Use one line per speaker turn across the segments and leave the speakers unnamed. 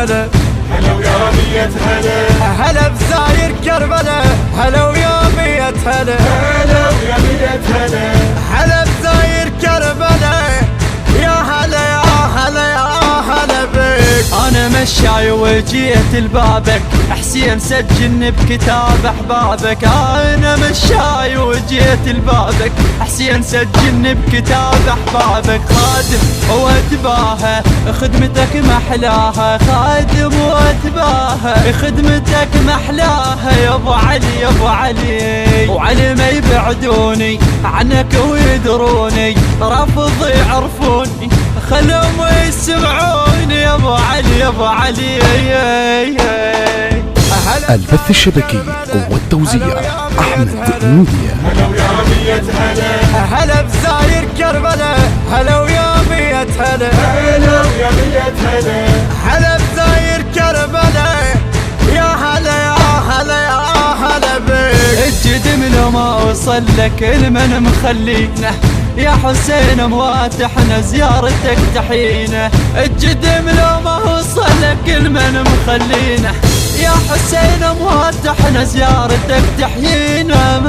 هلا
هلا ويا مية هلا،
هلا بزاير كربلاء هلا ويا مية هلا
هلا ويا مية هلا،
هلا بزاير كربلاء يا هلا يا هلا يا هلا بك. انا مشاي وجيت لبابك حسين سجلني بكتاب احبابك. انا مشاي وجيت لبابك حسين سجلني بكتاب احبابك. خادم واتباهى خدمتك محلاها، خادم واتباهى خدمتك محلاها. يا ابو علي يا ابو علي وعلي ما يبعدوني عنك ويدروني، رافض يعرفوني خلهم يسمعوني. يا ابو علي يا ابو علي
البث الشبكي والتوزيع أحمد ميديا.
هلا ويا مية هلا،
هلا بزاير كربلاء هلا ويا مية هلا
هلا ويا مية هلا،
هلا بزاير كربلاء يا هلا يا هلا يا هلا بك. الجدم لو ما وصل لك المن مخلينا يا حسين مواتحنا زيارتك تحينا. الجدم لو ما وصل لك المن مخلينا يا حسين مواتحنا زيارتك تحيينا.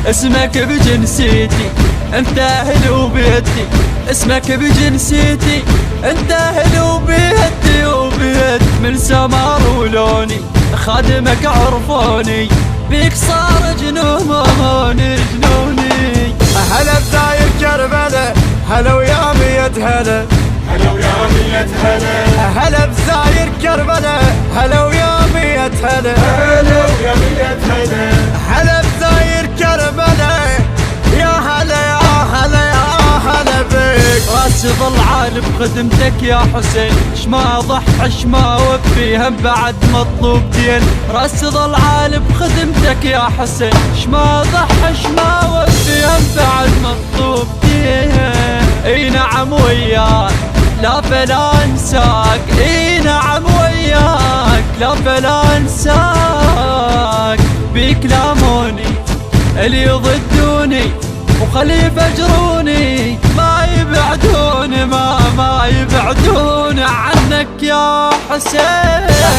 اسمك بجنسيتي انت اهل وبيتي، اسمك بجنسيتي انت اهل وبيتي وبيت من سمار ولوني. خادمك عرفوني بيك صار جنوني جنوني. هلا بزاير كربلاء هلا ويا مية هلا،
هلا ويا مية هلا،
هلا بزاير كربلاء هلا ويا مية هلا
هلا ويا مية هلا،
هلا بزاير كربلاء يا هلا يا هلا يا هلا بك. راسي ظل عالي بخدمتك يا حسين، شما ضحى شما وفي هم بعد مطلوب دين. راسي ظل عالي بخدمتك يا حسين، شما ضحى شما وفي هم بعد مطلوب دين. اي نعم وياك لا فلا انساك، اي نعم وياك لا فلا انساك. بيك لاموني اللي ضدوني وخلي يفجروني، ما يبعدون ما يبعدون عنك يا حسين.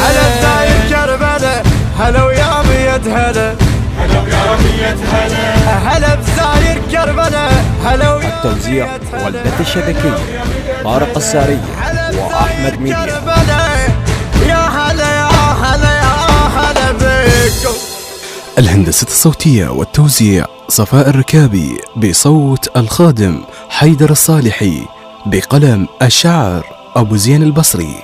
هلا بزاير كربلاء هلا ويا مية هلا،
هلا ويا مية هلا،
هلا بزاير كربلاء هلا ويا
التوزيع والبث الشبكي طارق الساري وأحمد ميديا.
يا هلا يا هلا يا هلا بك.
الهندسة الصوتية والتوزيع صفاء الركابي، بصوت الخادم حيدر الصالحي، بقلم الشاعر أبو زين البصري.